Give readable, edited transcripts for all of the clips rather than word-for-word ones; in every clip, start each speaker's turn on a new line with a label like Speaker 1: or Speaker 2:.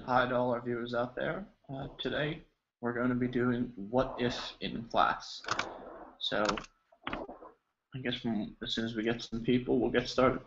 Speaker 1: Hi to all our viewers out there. Today we're going to be doing what if in class. So I guess as soon as we get some people, we'll get started.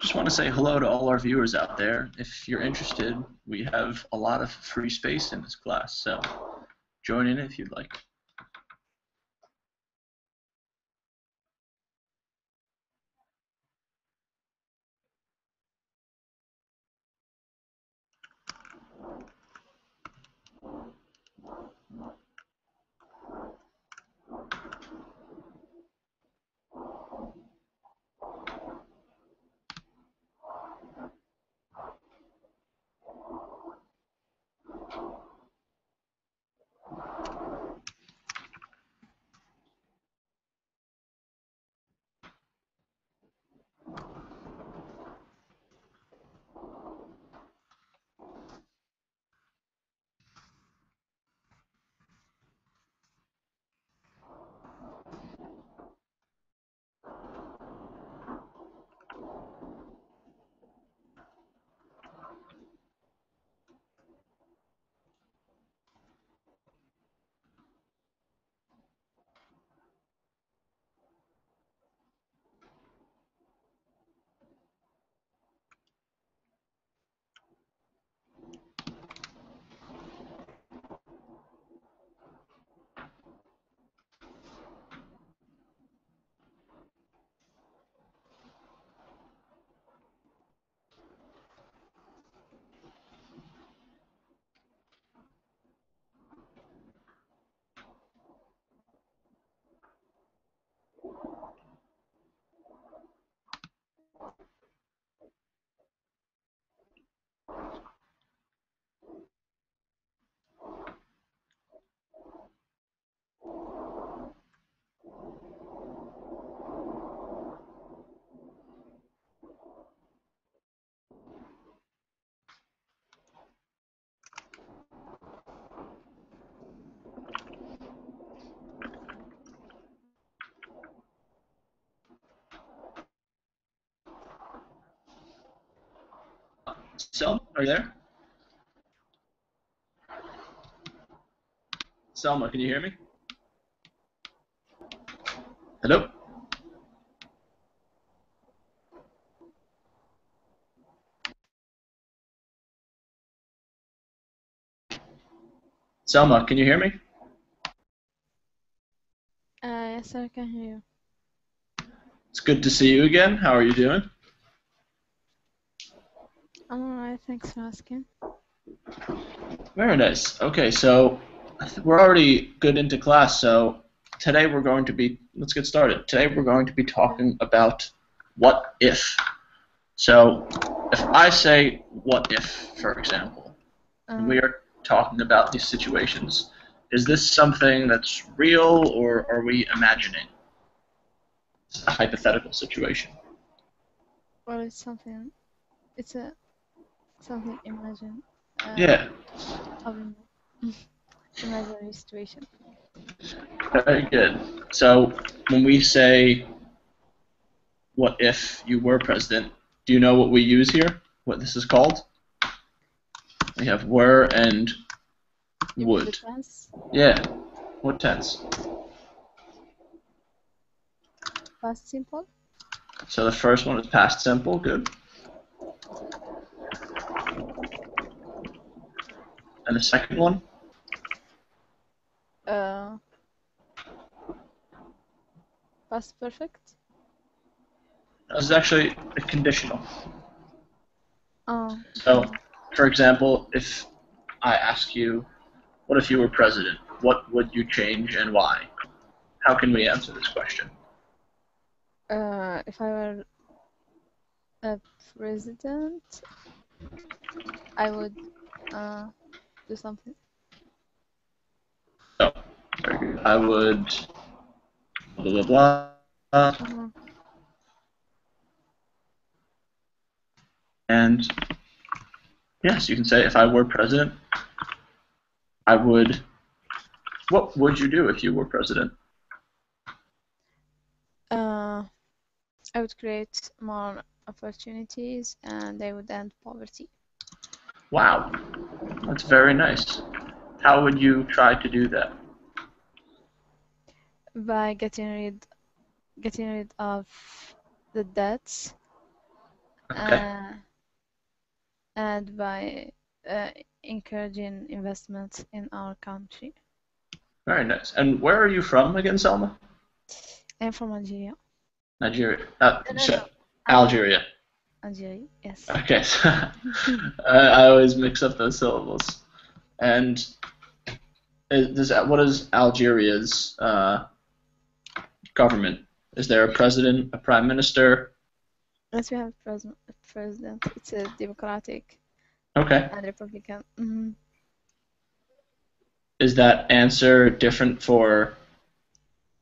Speaker 1: just want to say hello to all our viewers out there. If you're interested, we have a lot of free space in this class, so join in if you'd like. Selma, are you there? Selma, can you hear me? Hello? Selma, can you hear me?
Speaker 2: Yes, I can hear you.
Speaker 1: It's good to see you again. How are you doing?
Speaker 2: I'm alright, thanks for asking.
Speaker 1: Very nice. Okay, so we're already good into class, so today we're going to be, let's get started. Today we're going to be talking about what if. So if I say what if, for example, and we are talking about these situations, is this something that's real or are we imagining? It's a hypothetical situation.
Speaker 2: Well, it's something imagine.
Speaker 1: Yeah,
Speaker 2: Imaginary situation.
Speaker 1: very good. So when we say what if you were president, do you know what we use here? What this is called? We have were and would.
Speaker 2: Tense?
Speaker 1: Yeah. What tense?
Speaker 2: Past simple?
Speaker 1: So the first one is past simple. Good. And the second one?
Speaker 2: Past perfect?
Speaker 1: This is actually a conditional.
Speaker 2: Oh.
Speaker 1: So, for example, if I ask you, what if you were president? What would you change and why? How can we answer this question?
Speaker 2: If I were a president, I would do something.
Speaker 1: So, very good. I would blah blah blah. And yes, you can say if I were president, I would. What would you do if you were president?
Speaker 2: I would create more opportunities and I would end poverty.
Speaker 1: Wow, that's very nice. How would you try to do that?
Speaker 2: By getting rid of the debts
Speaker 1: Okay.
Speaker 2: And by encouraging investments in our country.
Speaker 1: Very nice. And where are you from again, Selma?
Speaker 2: I'm from Algeria.
Speaker 1: Nigeria.
Speaker 2: No.
Speaker 1: Algeria.
Speaker 2: Algeria, yes.
Speaker 1: Okay. I always mix up those syllables. And what is Algeria's government? Is there a president, a prime minister?
Speaker 2: Yes, we have president. It's a democratic
Speaker 1: Okay.
Speaker 2: and republican.
Speaker 1: Is that answer different for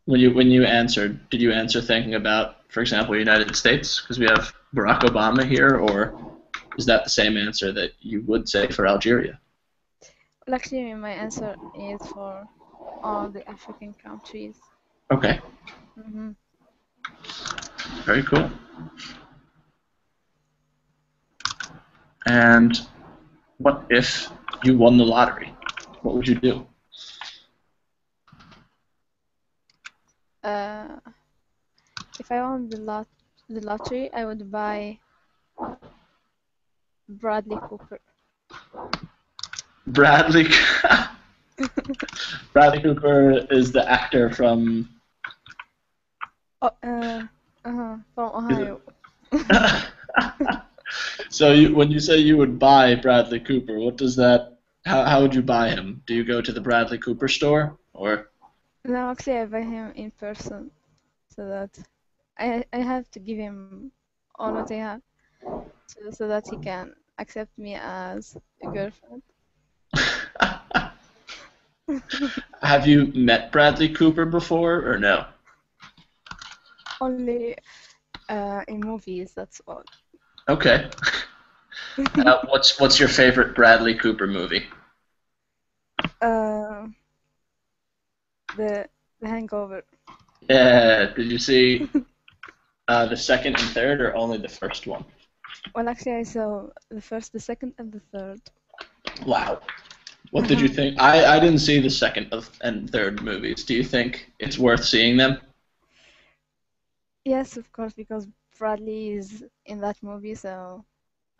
Speaker 1: when you answered? Did you answer thinking about, for example, United States? Because we have Barack Obama here, or is that the same answer that you would say for Algeria?
Speaker 2: Well, actually, my answer is for all the African countries.
Speaker 1: Okay. Very cool. And what if you won the lottery? What would you do?
Speaker 2: If I won the lottery, I would buy Bradley Cooper.
Speaker 1: Bradley Cooper is the actor from
Speaker 2: From Ohio.
Speaker 1: So when you say you would buy Bradley Cooper, what does that? How would you buy him? Do you go to the Bradley Cooper store, or?
Speaker 2: No, actually, I buy him in person, so that I have to give him all what I have, so that he can accept me as a girlfriend.
Speaker 1: Have you met Bradley Cooper before, or no?
Speaker 2: Only in movies, that's all.
Speaker 1: Okay. What's your favorite Bradley Cooper movie?
Speaker 2: The Hangover.
Speaker 1: Yeah. Did you see the second and third, or only the first one?
Speaker 2: Well, actually, I saw the first, the second, and the third.
Speaker 1: Wow. What did you think? I didn't see the second and third movies. Do you think it's worth seeing them?
Speaker 2: Yes, of course, because Bradley is in that movie, so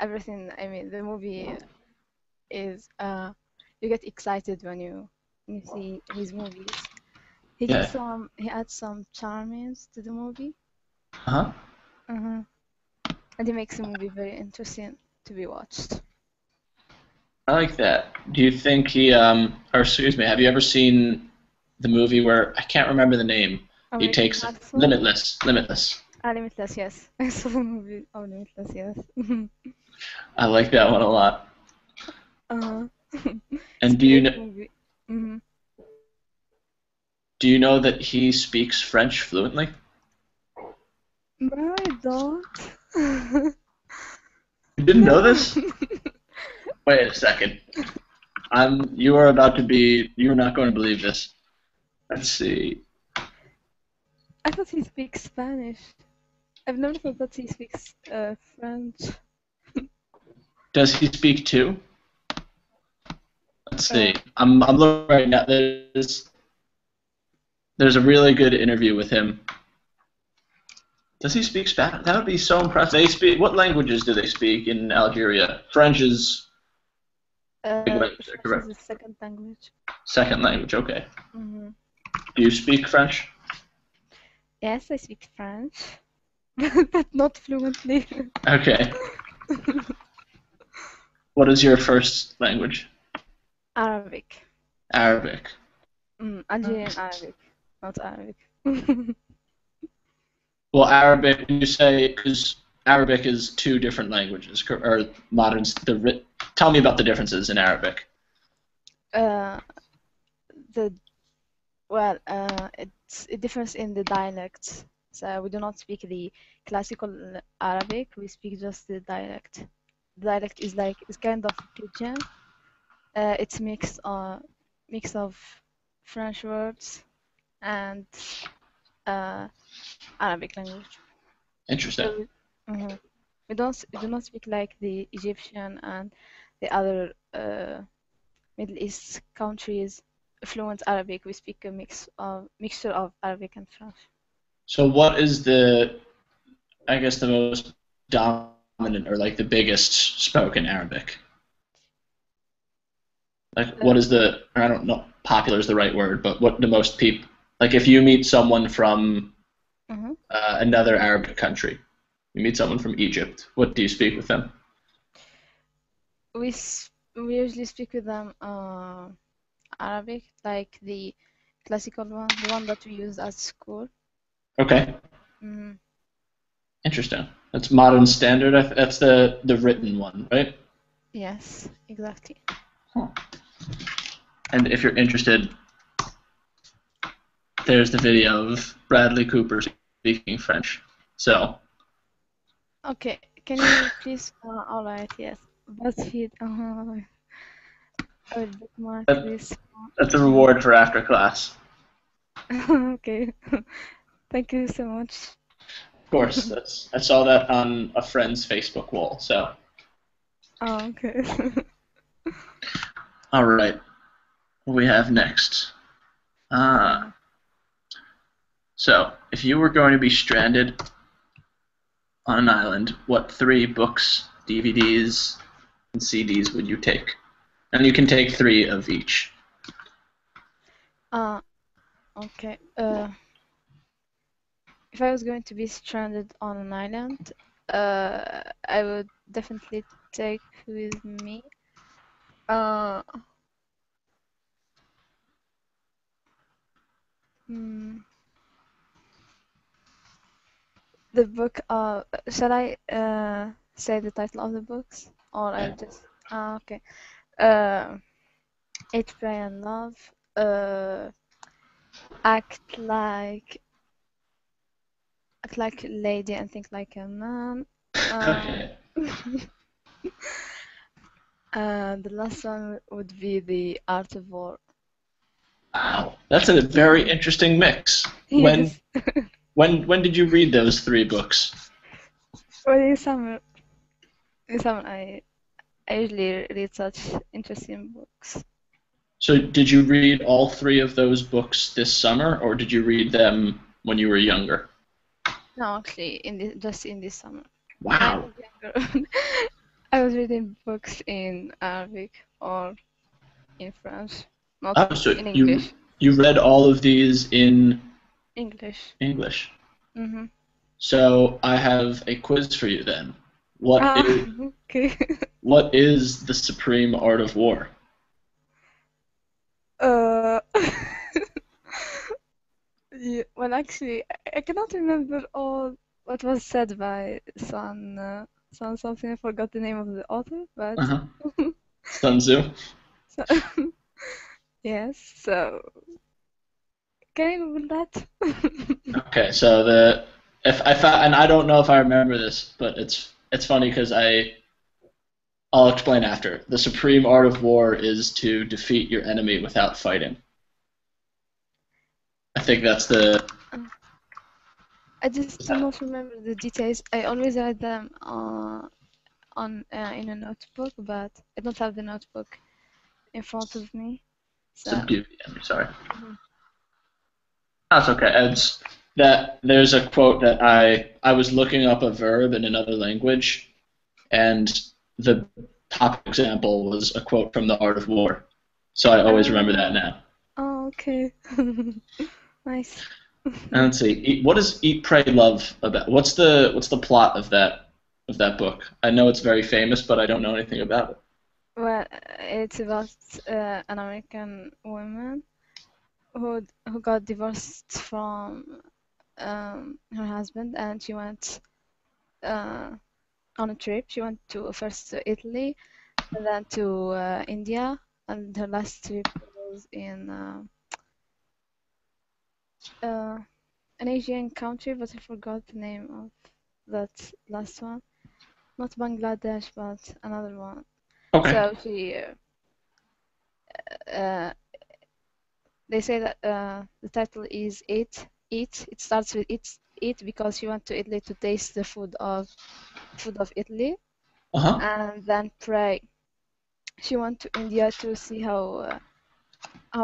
Speaker 2: everything, I mean, the movie is, you get excited when you see his movies. He adds some charms to the movie.
Speaker 1: Uh-huh.
Speaker 2: And he makes the movie very interesting to be watched.
Speaker 1: I like that. Do you think or excuse me, have you ever seen the movie where, I can't remember the name, he takes Limitless. Limitless,
Speaker 2: yes. I saw the movie Limitless, yes.
Speaker 1: I like that one a lot. And do you know that he speaks French fluently?
Speaker 2: No, I don't.
Speaker 1: You didn't know this? Wait a second. You're not going to believe this. Let's see.
Speaker 2: I thought he speaks Spanish. I've never thought that he speaks French.
Speaker 1: Does he speak two? Let's see. I'm looking right now. There's a really good interview with him. Does he speak Spanish? That would be so impressive. What languages do they speak in Algeria? French is
Speaker 2: French is the second language.
Speaker 1: Second language, okay. Do you speak French?
Speaker 2: Yes, I speak French, but not fluently.
Speaker 1: Okay. What is your first language?
Speaker 2: Arabic.
Speaker 1: Arabic.
Speaker 2: Algerian Arabic, not Arabic.
Speaker 1: Well, Arabic, you say, because Arabic is two different languages, or modern. Tell me about the differences in Arabic.
Speaker 2: It differs in the dialects. So we do not speak the classical Arabic. We speak just the dialect. The dialect is kind of pidgin. It's mix of French words and Arabic language.
Speaker 1: Interesting.
Speaker 2: So we do not speak like the Egyptian and the other Middle East countries fluent Arabic. We speak a mixture of Arabic and French.
Speaker 1: So what is the most dominant dominant or like the biggest spoken Arabic? Like, what is the, or I don't know, popular is the right word, but what the most people, like if you meet someone from
Speaker 2: Mm-hmm.
Speaker 1: another Arabic country, you meet someone from Egypt, what do you speak with them?
Speaker 2: We usually speak with them Arabic, like the classical one, the one that we use at school.
Speaker 1: Okay,
Speaker 2: Mm-hmm.
Speaker 1: interesting. That's modern standard. That's the written one, right?
Speaker 2: Yes, exactly.
Speaker 1: Huh. And if you're interested, there's the video of Bradley Cooper speaking French. So,
Speaker 2: Okay, can you please? All right, yes. BuzzFeed. I will bookmark
Speaker 1: that,
Speaker 2: this
Speaker 1: that's a
Speaker 2: one.
Speaker 1: reward for after class.
Speaker 2: Okay. Thank you so much.
Speaker 1: Of course, I saw that on a friend's Facebook wall. So,
Speaker 2: Oh, okay.
Speaker 1: all right, what do we have next? So, if you were going to be stranded on an island, what 3 books, DVDs, and CDs would you take? And you can take 3 of each.
Speaker 2: Okay. If I was going to be stranded on an island, I would definitely take with me uh hmm, the book. Shall I say the title of the books, or I
Speaker 1: Yeah.
Speaker 2: just okay. Uh, Eat, Pray, and Love. Act like a lady and think like a man. Uh,
Speaker 1: Okay.
Speaker 2: the last one would be The Art of War.
Speaker 1: Wow, that's a very interesting mix. When
Speaker 2: Yes.
Speaker 1: when did you read those 3 books?
Speaker 2: Well, in summer, I usually read such interesting books.
Speaker 1: So did you read all 3 of those books this summer, or did you read them when you were younger?
Speaker 2: No, actually, just in this summer. When I
Speaker 1: Wow.
Speaker 2: was younger, I was reading books in Arabic or in French, not
Speaker 1: Oh, so
Speaker 2: in
Speaker 1: you
Speaker 2: English.
Speaker 1: you read all of these in
Speaker 2: English.
Speaker 1: English.
Speaker 2: Mm-hmm.
Speaker 1: So I have a quiz for you then. What
Speaker 2: Ah,
Speaker 1: is
Speaker 2: okay.
Speaker 1: what is the supreme art of war?
Speaker 2: Uh, yeah, well, actually, I cannot remember all what was said by Sun something. I forgot the name of the author, but
Speaker 1: Uh-huh. Sun Tzu.
Speaker 2: so, yes. So, can I Google that?
Speaker 1: Okay, so if I, and I don't know if I remember this, but it's funny because I'll explain after. The supreme art of war is to defeat your enemy without fighting. I think that's the.
Speaker 2: I just do not remember the details. I always write them on in a notebook, but I don't have the notebook in front of me. So,
Speaker 1: Subdue the enemy. Sorry,
Speaker 2: mhm.
Speaker 1: that's okay. It's that there's a quote that I was looking up a verb in another language, and the top example was a quote from The Art of War. So I always remember that
Speaker 2: Ah,
Speaker 1: now.
Speaker 2: oh, okay. Nice.
Speaker 1: And let's see, what is Eat, Pray, Love about? What's the plot of that book? I know it's very famous, but I don't know anything about it.
Speaker 2: Well, it's about an American woman who got divorced from her husband, and she went uh, on a trip. She went to first to Italy, and then to India, and her last trip was in uh, an Asian country, but I forgot the name of that last one. Not Bangladesh, but another one.
Speaker 1: Okay.
Speaker 2: So uh, they say that the title is Eat. Eat. It starts with Eat because she went to Italy to taste the food of Italy,
Speaker 1: Uh-huh.
Speaker 2: and then Pray. She went to India to see how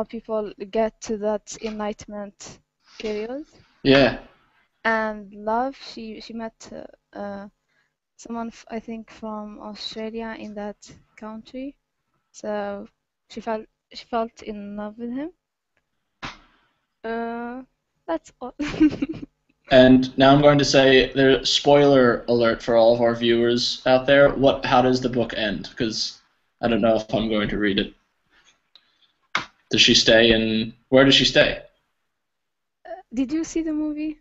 Speaker 2: people get to that enlightenment period.
Speaker 1: Yeah.
Speaker 2: And Love. She met someone I think from Australia in that country. So she felt in love with him. Uh, that's all.
Speaker 1: And now I'm going to say there spoiler alert for all of our viewers out there. How does the book end? Because I don't know if I'm going to read it. Does she stay in where does she stay?
Speaker 2: Did you see the movie?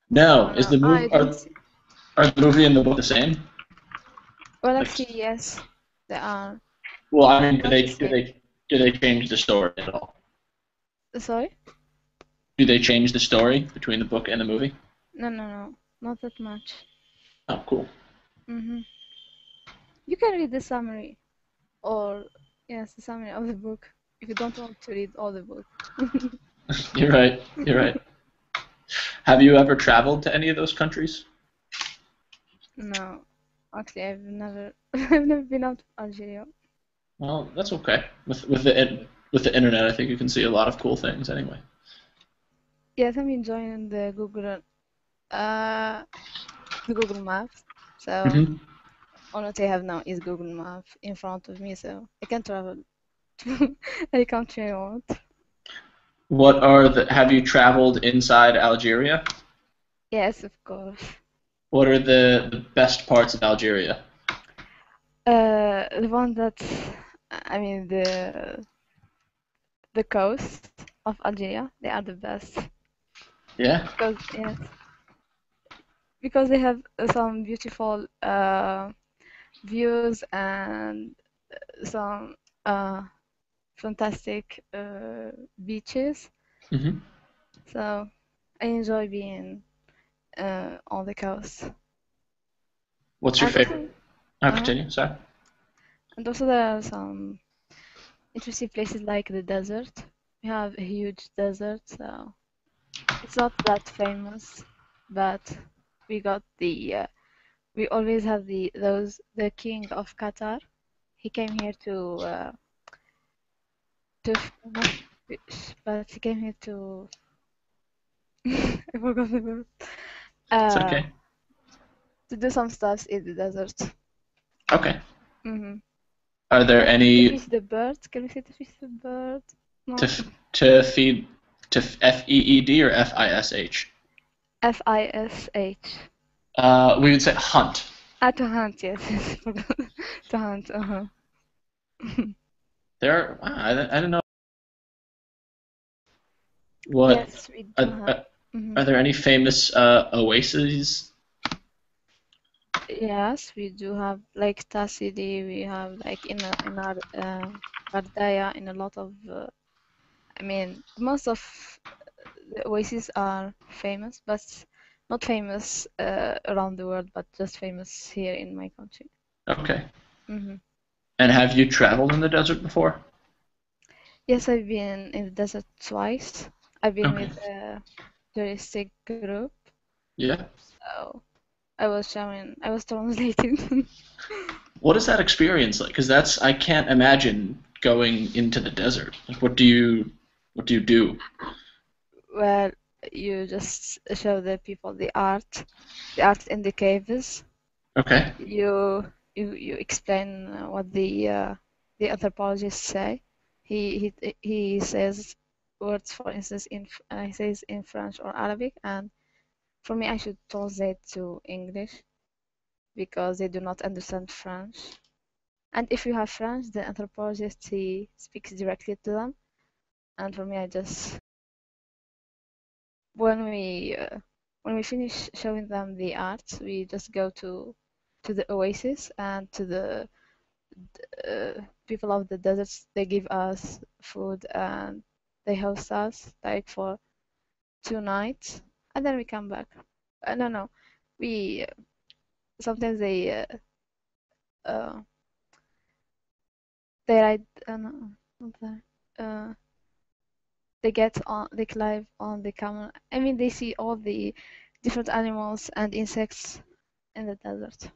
Speaker 1: No.
Speaker 2: Oh
Speaker 1: Is
Speaker 2: no,
Speaker 1: the
Speaker 2: I
Speaker 1: movie
Speaker 2: didn't see.
Speaker 1: are the movie and the book the same?
Speaker 2: Well,
Speaker 1: Like,
Speaker 2: actually, yes, they are
Speaker 1: well, I mean,
Speaker 2: pretty much the same.
Speaker 1: do they change the story at all?
Speaker 2: Sorry?
Speaker 1: Do they change the story between the book and the movie?
Speaker 2: No, not that much.
Speaker 1: Oh, cool.
Speaker 2: Mm-hmm. You can read the summary, or yes, the summary of the book if you don't want to read all the book.
Speaker 1: You're right. You're right. Have you ever traveled to any of those countries?
Speaker 2: No, actually, I've never, I've never been out of Algeria.
Speaker 1: Well, that's okay. With the internet, I think you can see a lot of cool things anyway.
Speaker 2: Yes, I'm enjoying uh, the Google Maps. So
Speaker 1: Hmm.
Speaker 2: all what I have now is Google Maps in front of me, so I can travel to any country I want.
Speaker 1: Have you traveled inside Algeria?
Speaker 2: Yes, of course.
Speaker 1: What are the best parts of Algeria?
Speaker 2: The one that, I mean, the coast of Algeria, they are the best
Speaker 1: Yeah.
Speaker 2: because yes, because they have some beautiful views and some fantastic beaches.
Speaker 1: Hmm.
Speaker 2: So I enjoy being on the coast.
Speaker 1: What's your
Speaker 2: And
Speaker 1: favorite?
Speaker 2: also,
Speaker 1: I'll
Speaker 2: uh,
Speaker 1: continue. Sorry.
Speaker 2: and also there are some interesting places like the desert. We have a huge desert, so it's not that famous, but we got we always have the king of Qatar. He came here not fish, but he came here to I forgot the word.
Speaker 1: It's
Speaker 2: Uh,
Speaker 1: okay.
Speaker 2: to do some stuff in the desert.
Speaker 1: Okay.
Speaker 2: Hmm.
Speaker 1: Are there
Speaker 2: And to
Speaker 1: any
Speaker 2: fish the bird. Can we say to fish the bird?
Speaker 1: to
Speaker 2: No.
Speaker 1: f- to feed to FEED or FISH?
Speaker 2: FISH.
Speaker 1: We would say hunt.
Speaker 2: Ah, to hunt, yes, yes, forgot. To hunt, uh-huh.
Speaker 1: I don't know what.
Speaker 2: Yes, we do
Speaker 1: Are,
Speaker 2: have.
Speaker 1: are
Speaker 2: Hmm.
Speaker 1: are there any famous oases?
Speaker 2: Yes, we do have like Tassili, we have like in our Bardaya, in a lot of I mean most of the oases are famous, but not famous around the world, but just famous here in my country.
Speaker 1: Okay.
Speaker 2: Hmm.
Speaker 1: And have you traveled in the desert before?
Speaker 2: Yes, I've been in the desert twice. I've been
Speaker 1: Okay.
Speaker 2: with a touristic group,
Speaker 1: Yeah.
Speaker 2: so I was translating.
Speaker 1: What is that experience like? Because I can't imagine going into the desert. Like, what do you do?
Speaker 2: Well, you just show the people the art in the caves.
Speaker 1: Okay.
Speaker 2: You explain what the anthropologists say. He says words, for instance, he says in French or Arabic, and for me, I should translate to English because they do not understand French. And if you have French, the anthropologist he speaks directly to them, and for me, I just when we uh, when we finish showing them the art, we just go to the oasis and to the people of the deserts. They give us food and they host us like for 2 nights, and then we come back. No, we sometimes uh, they ride no, not that. They get on they climb on the camel. I mean, they see all the different animals and insects in the desert.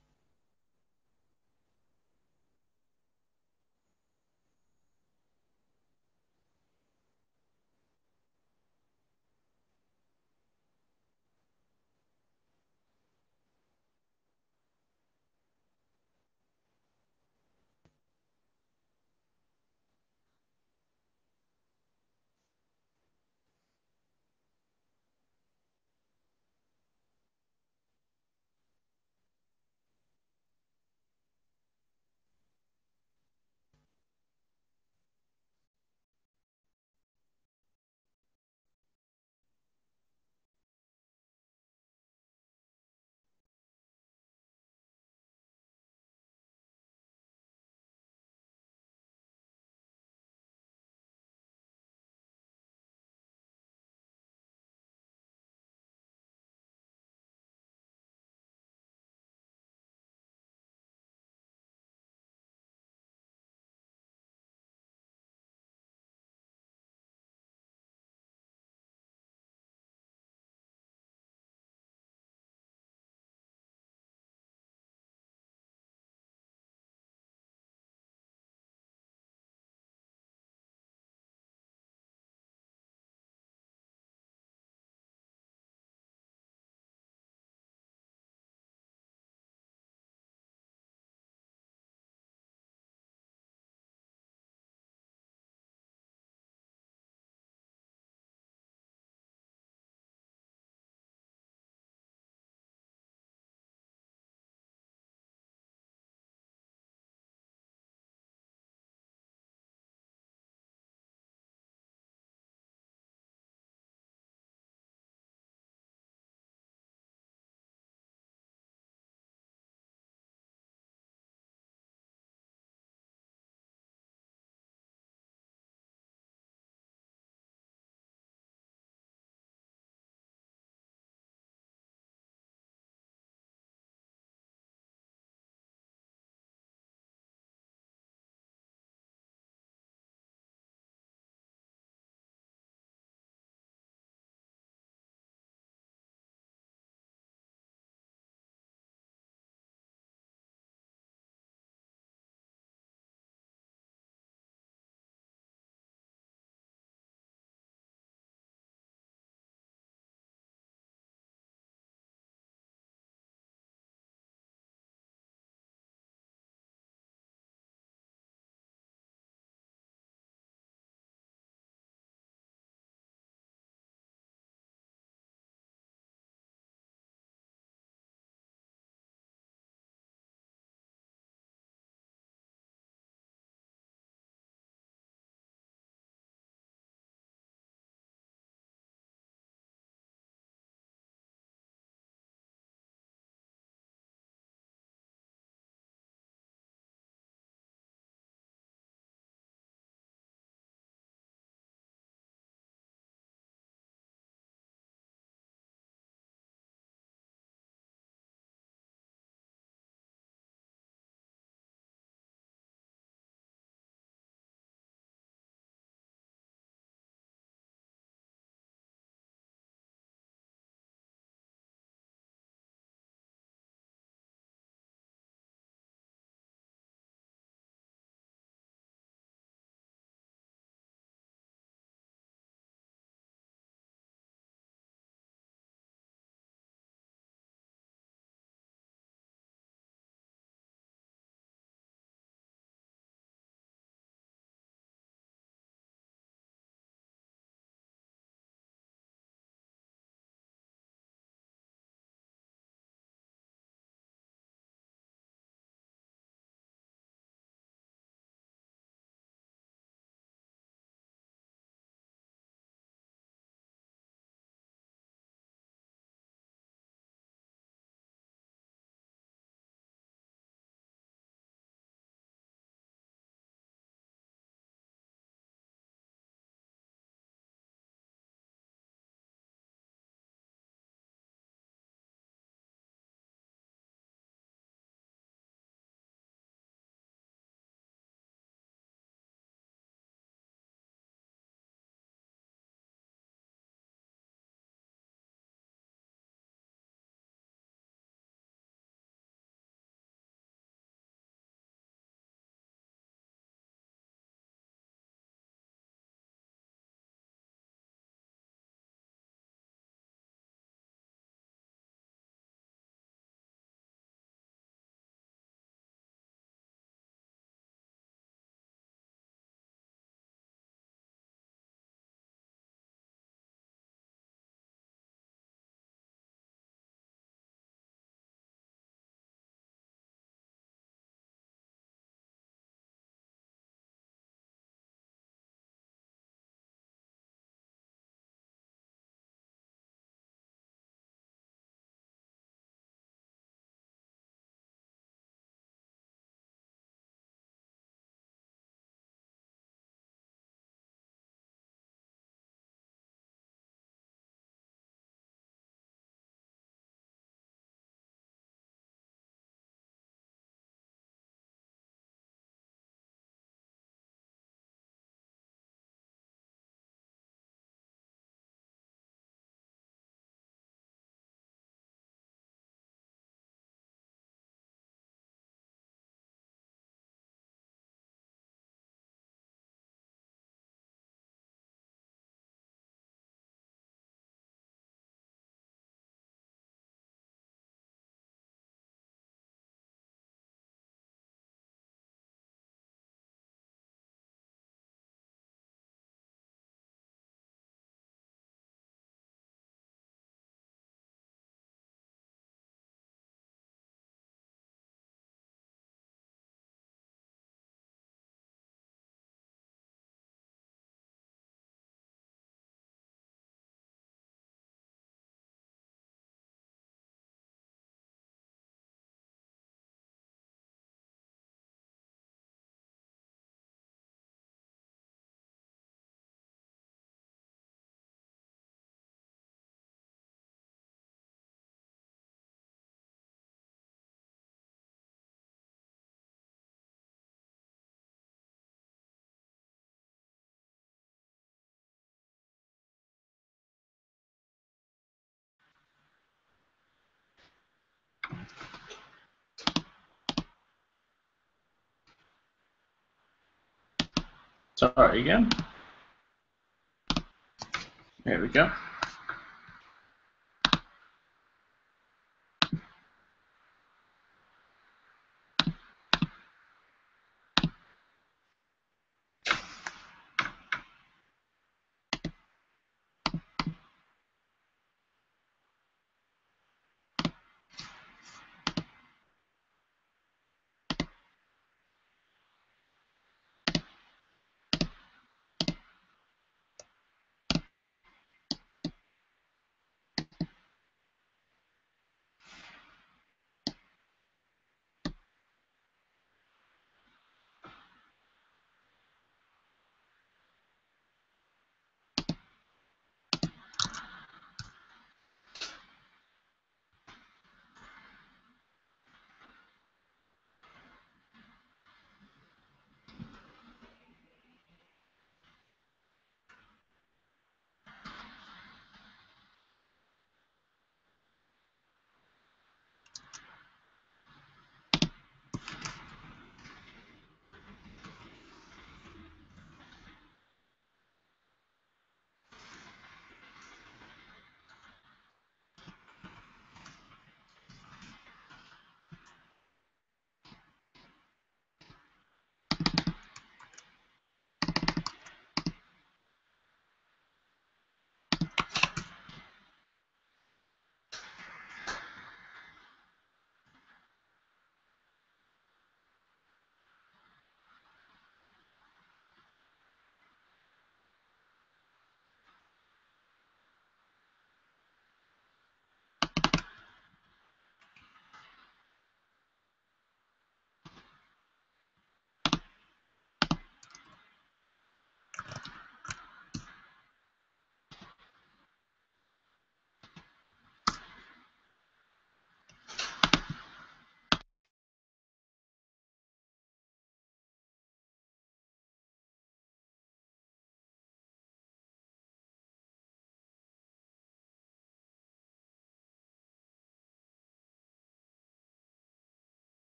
Speaker 1: Sorry again. There we go.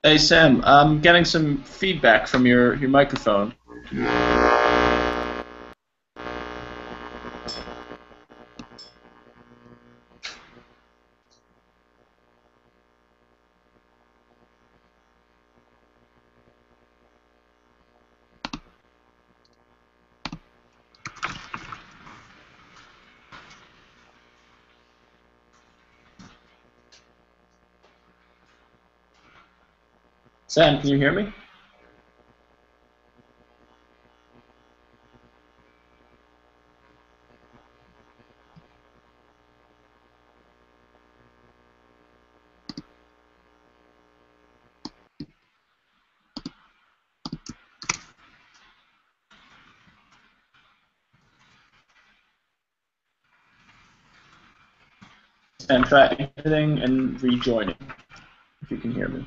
Speaker 1: Hey Sam, I'm getting some feedback from your microphone. Sam, can you hear me? Sam, try exiting and rejoining if you can hear me.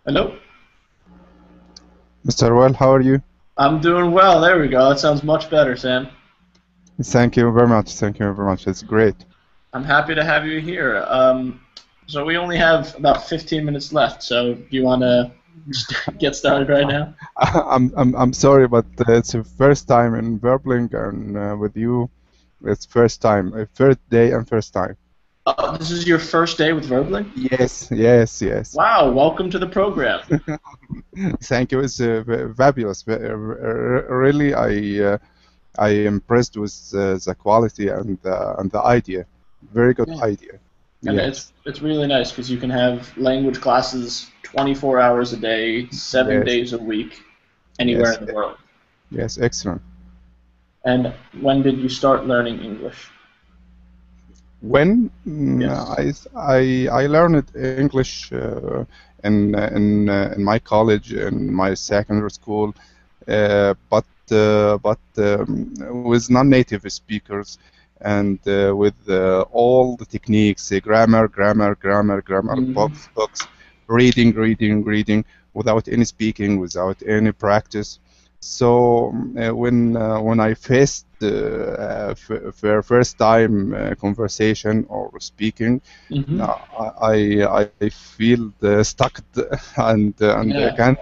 Speaker 1: Hello?
Speaker 3: Mr. Well, how are you?
Speaker 1: I'm doing well. There we go. That sounds much better, Sam.
Speaker 3: Thank you very much. Thank you very much. It's great.
Speaker 1: I'm happy to have you here. So we only have about 15 minutes left, so do you want to get started right now?
Speaker 3: I'm sorry, but it's the first time in Verbling and with you. It's first time, first day and first time.
Speaker 1: This is your first day with Verbling?
Speaker 3: Yes, yes, yes.
Speaker 1: Wow, welcome to the program.
Speaker 3: Thank you. It's fabulous. Really, I impressed with the quality and the idea. Very good
Speaker 1: Yeah.
Speaker 3: idea.
Speaker 1: And
Speaker 3: Yes.
Speaker 1: it's really nice because you can have language classes 24 hours a day, 7
Speaker 3: Yes.
Speaker 1: days a week, anywhere
Speaker 3: Yes.
Speaker 1: in the world.
Speaker 3: Yes. Excellent.
Speaker 1: And when did you start learning English?
Speaker 3: When
Speaker 1: Yes.
Speaker 3: I learned English in my college, in my secondary school, but with non-native speakers and with all the techniques, grammar,
Speaker 1: Mm,
Speaker 3: books, reading, without any speaking, without any practice. So when I faced for first time conversation or speaking,
Speaker 1: hmm
Speaker 3: I feel stuck and
Speaker 1: Yeah.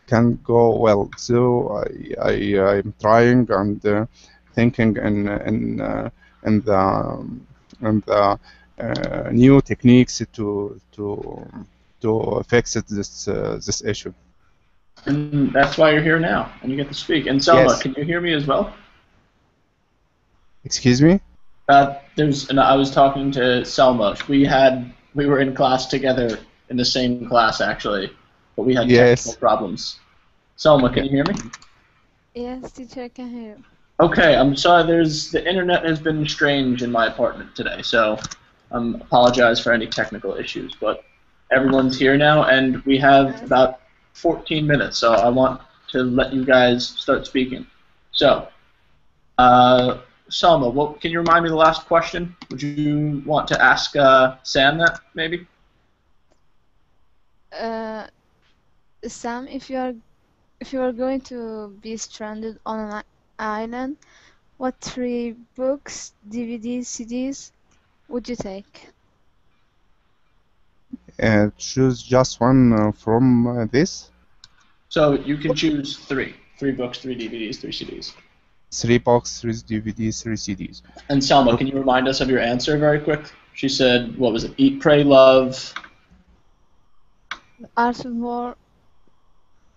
Speaker 3: can go well. So I'm trying and thinking in the new techniques to fix this issue.
Speaker 1: And that's why you're here now, and you get to speak. And Selma,
Speaker 3: Yes.
Speaker 1: can you hear me as well?
Speaker 3: Excuse me?
Speaker 1: And I was talking to Selma. We were in class together in the same class actually, but we had
Speaker 3: Yes.
Speaker 1: technical problems. Selma, can you hear me?
Speaker 2: Yes, teacher, I can hear you.
Speaker 1: Okay, I'm sorry. The internet has been strange in my apartment today, so apologize for any technical issues. But everyone's here now, and we have about 14 minutes, so I want to let you guys start speaking. So, Selma, can you remind me the last question? Would you want to ask Sam that, maybe?
Speaker 2: Sam, if you are going to be stranded on an island, what 3 books, DVDs, CDs would you take?
Speaker 3: Choose just one from this.
Speaker 1: So you can choose 3 books, 3 DVDs, 3 CDs.
Speaker 3: 3 books, 3 DVDs, 3 CDs.
Speaker 1: And Selma, can you remind us of your answer very quick? She said, what was it? Eat, Pray, Love.
Speaker 2: Art of War,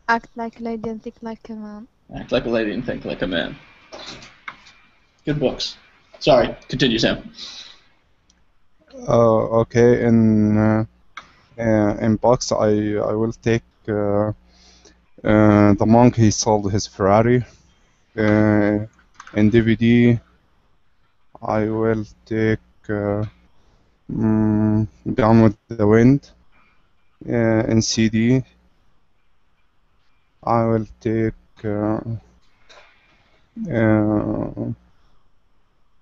Speaker 2: Act Like a Lady and Think Like a Man.
Speaker 1: Act Like a Lady and Think Like a Man. Good books. Sorry, continue, Sam.
Speaker 3: Okay, in books, I will take The Monk He Sold His Ferrari. In DVD, I will take Gone with the Wind. In CD, I will take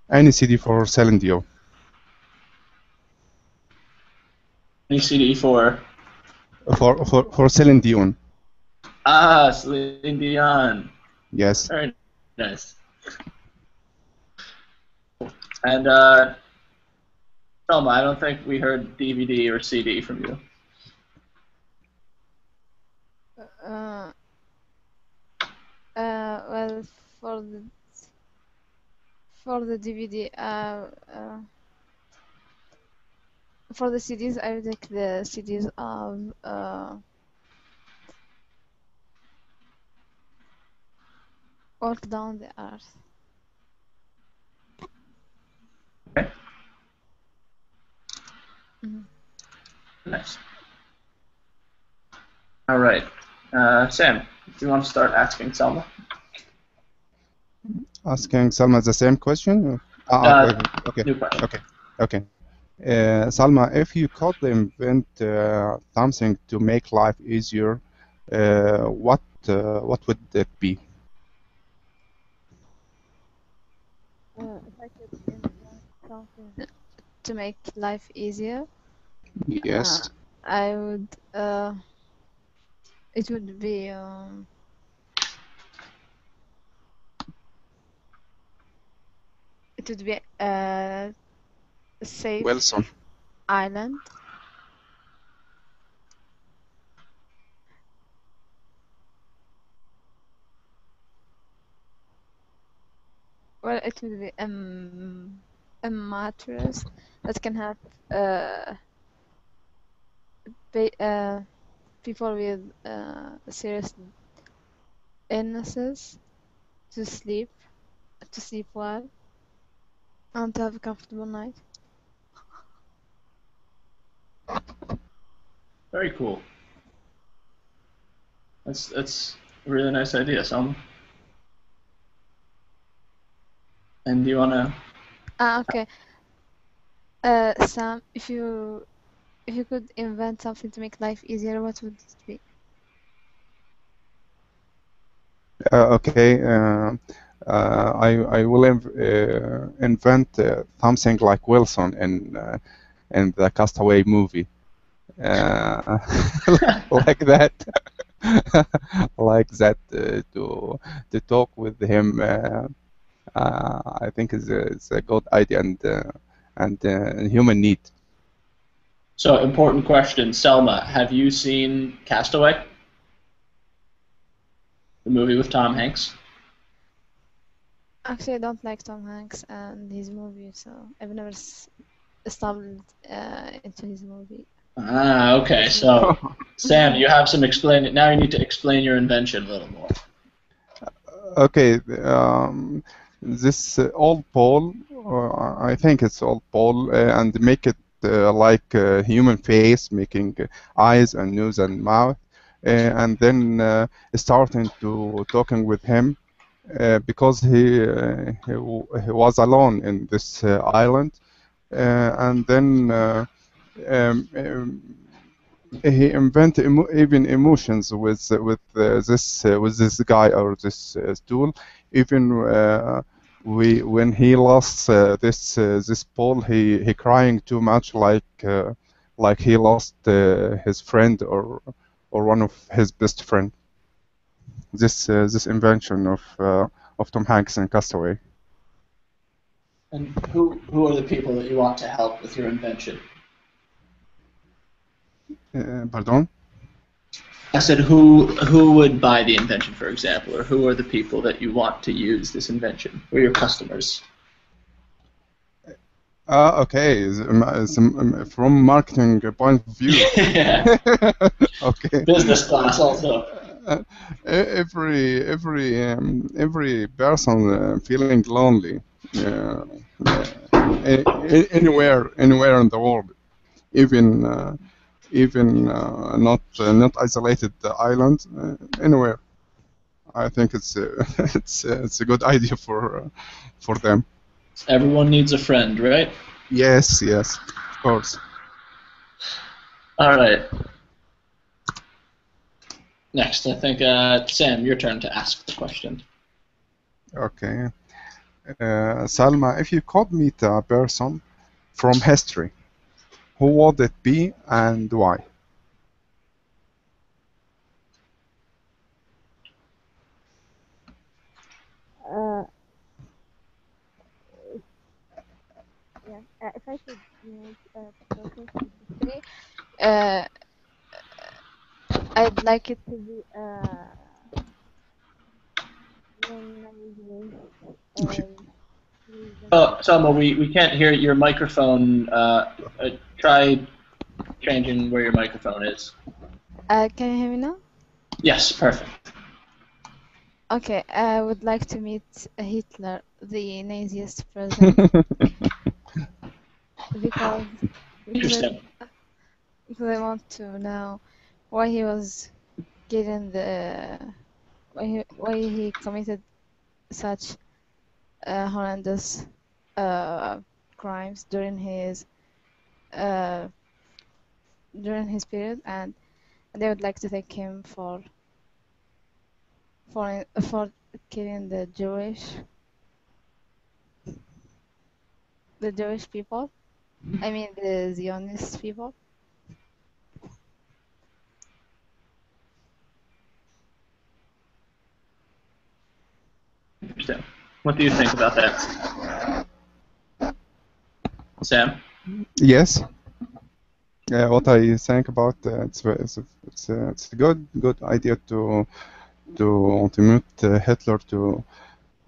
Speaker 3: any CD for Celine Dion.
Speaker 1: Any CD for?
Speaker 3: For Celine Dion.
Speaker 1: Ah, Celine Dion.
Speaker 3: Yes.
Speaker 1: Very nice. And Selma, I don't think we heard DVD or CD from you.
Speaker 2: Well, for the DVD, for the CDs, I would take the CDs of Walk Down the Earth.
Speaker 1: Okay.
Speaker 2: Mhm.
Speaker 1: Nice. All right. Sam, do you want to start asking Selma?
Speaker 3: Asking Salma the same question? Okay.
Speaker 1: New question.
Speaker 3: Okay. Salma, if you could invent something to make life easier, what would it be?
Speaker 2: If I could invent something to make life easier,
Speaker 3: Yes.
Speaker 2: I would. It would be a safe
Speaker 3: Wilson.
Speaker 2: island. Well, it would be a mattress that can have people with serious illnesses to sleep well, and to have a comfortable night.
Speaker 1: Very cool. That's a really nice idea, Selma. And do you wanna?
Speaker 2: Okay. Sam, if you could invent something to make life easier, what would it be?
Speaker 3: Okay. I will invent something like Wilson in the Castaway movie. Like that. Like that to talk with him. I think is a good idea and human need.
Speaker 1: So, important question, Selma. Have you seen Castaway? The movie with Tom Hanks?
Speaker 2: Actually, I don't like Tom Hanks and his movies, so I've never stumbled into his movie.
Speaker 1: Ah, okay. So, Sam, you have some explain. Now you need to explain your invention a little more.
Speaker 3: Okay, this old ball, I think it's old ball, and make it like a human face, making eyes and nose and mouth, and then starting to talking with him because he was alone in this island, and then he invent even emotions with this guy or this tool. Even when he lost this ball, he crying too much, like he lost his friend or one of his best friend. This invention of Tom Hanks in Castaway.
Speaker 1: And who are the people that you want to help with your invention?
Speaker 3: Pardon?
Speaker 1: I said who would buy the invention, for example, or who are the people that you want to use this invention? Who are your customers?
Speaker 3: Okay. From marketing point of view.
Speaker 1: Yeah.
Speaker 3: Okay.
Speaker 1: Business class also.
Speaker 3: Every person feeling lonely anywhere in the world, even not isolated island, anywhere. I think it's it's a good idea for them.
Speaker 1: Everyone needs a friend, right?
Speaker 3: Yes, of course.
Speaker 1: All right. Next, I think Sam, your turn to ask the question.
Speaker 3: Okay. Salma, if you could meet a person from history, who would it be and why?
Speaker 2: If I could meet a person from history, uh, I'd like it to be when I was
Speaker 1: Oh, Selma, we can't hear your microphone. Try changing where your microphone is.
Speaker 2: can you hear me now?
Speaker 1: Yes, perfect.
Speaker 2: Okay, I would like to meet Hitler, the Naziist president, because
Speaker 1: Interesting.
Speaker 2: I want to know why he was getting why he committed such horrendous crimes uh, during his period, and they would like to thank him for killing the Jewish people. I mean the Zionist people.
Speaker 1: Interesting. What do you think about that, Sam?
Speaker 3: Yes. What I think about it's a good idea to meet Hitler to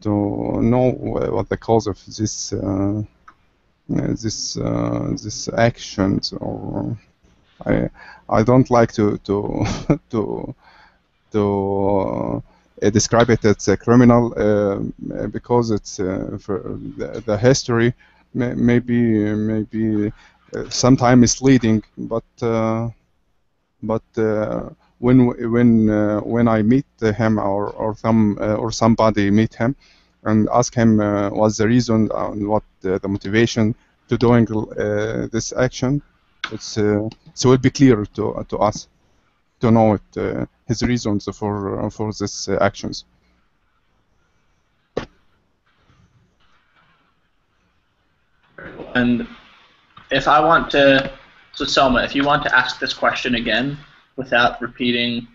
Speaker 3: know what the cause of this actions, or I don't like to to describe it as a criminal because it's for the history maybe sometimes misleading, but when I meet him or somebody meet him and ask him what's the reason and what the motivation to doing this action, so it will be clear to us to know it his reasons for this actions.
Speaker 1: And if I want to, so Selma, if you want to ask this question again without repeating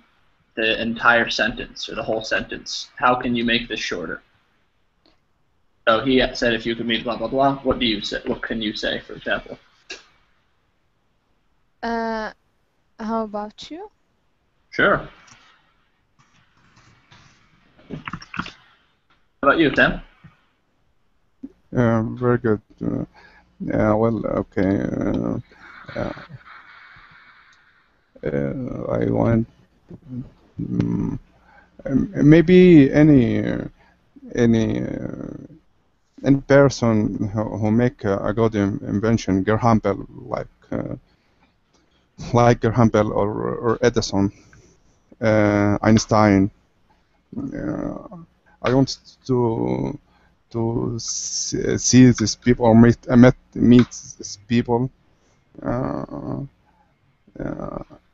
Speaker 1: the entire sentence or the whole sentence, how can you make this shorter? So he said, if you could meet blah blah blah. What do you say? What can you say, for example?
Speaker 2: How about you?
Speaker 1: Sure. How about you, Sam?
Speaker 3: Very good. Yeah, well, okay. I want mm, maybe any person who make a good invention, Graham Bell, like Graham Bell or Edison, Einstein. I want to see these people or meet these people. Uh,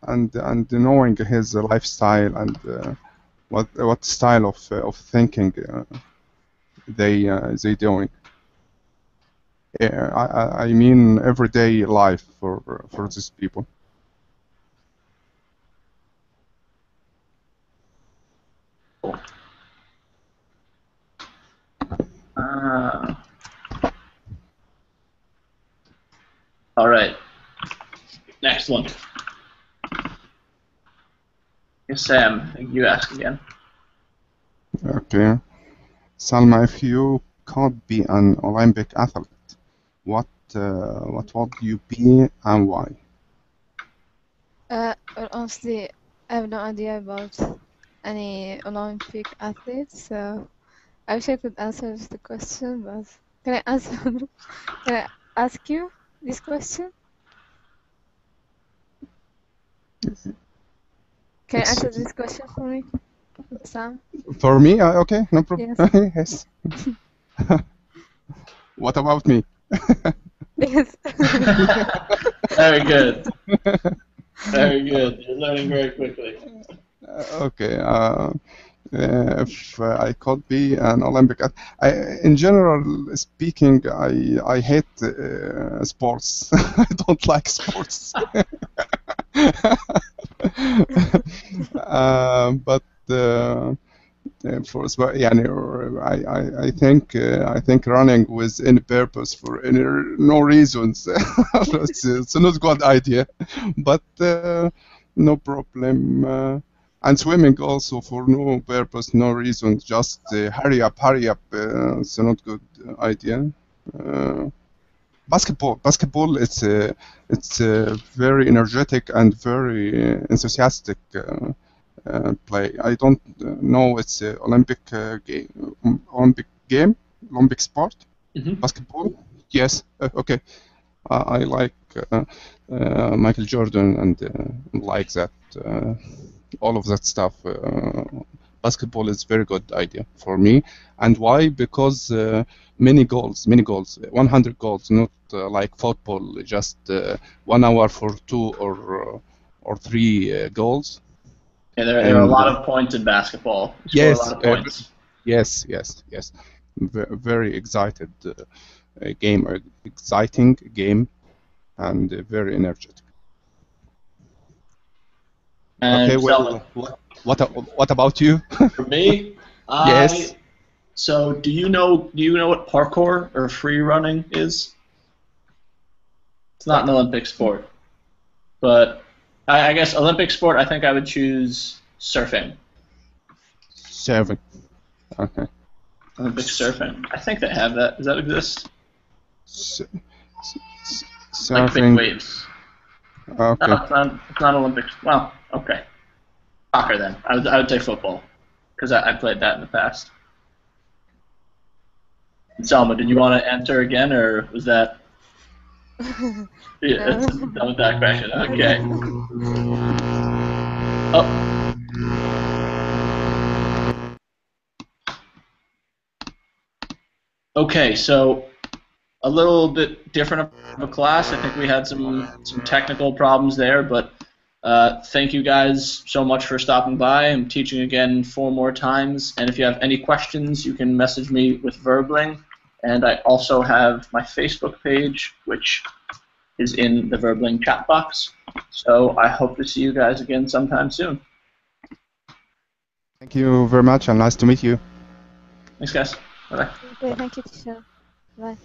Speaker 3: and knowing his lifestyle and what style of thinking they doing. I mean everyday life for these people.
Speaker 1: All right. Next one. Yes, Sam, you ask again.
Speaker 3: Okay, Salma, if you could be an Olympic athlete, what would you be and why?
Speaker 2: Well, honestly, I have no idea about any Olympic athletes, so I wish I could answer the question, but can I answer? Can I ask you this question? Can you answer this question for me, Sam?
Speaker 3: For me, okay, no problem.
Speaker 2: Yes.
Speaker 3: Yes. What about me?
Speaker 2: Yes.
Speaker 1: Very good. Very good. You're learning very quickly.
Speaker 3: Okay. If I could be an Olympic, in general speaking, I hate sports. I don't like sports. But for يعني I think running with any purpose for any no reasons it's not good idea, but no problem. And swimming also for no purpose, no reason, just hurry up. It's not good idea. Basketball, it's very energetic and very enthusiastic play. I don't know it's Olympic sport. Basketball. Yes. Okay. I like Michael Jordan and like that. All of that stuff. Basketball is very good idea for me. And why? Because many goals, 100 goals, not like football, just 1 hour for 2 or 3 goals.
Speaker 1: Yeah, there are a lot of points in basketball. You score a lot of points.
Speaker 3: Yes. Very excited game, exciting game, and very energetic.
Speaker 1: And
Speaker 3: okay, well, what about you?
Speaker 1: For me,
Speaker 3: Yes.
Speaker 1: So do you know what parkour or free running is? It's not an Olympic sport, but I guess Olympic sport. I think I would choose surfing.
Speaker 3: Surfing. Okay.
Speaker 1: Olympic surfing. I think they have that. Does that exist?
Speaker 3: Surfing.
Speaker 1: Like big waves.
Speaker 3: Okay.
Speaker 1: No, it's not Olympics. Well, okay. Soccer then. I would say football, because I played that in the past. Selma, did you want to enter again, or was that? Yeah, it's done with that question. Okay. Oh. Okay, so a little bit different of a class. I think we had some technical problems there, but thank you guys so much for stopping by. I'm teaching again 4 more times, and if you have any questions, you can message me with Verbling, and I also have my Facebook page, which is in the Verbling chat box. So I hope to see you guys again sometime soon.
Speaker 3: Thank you very much, and nice to meet you.
Speaker 1: Thanks, guys. Bye-bye.
Speaker 2: Okay, thank you, teacher. Bye.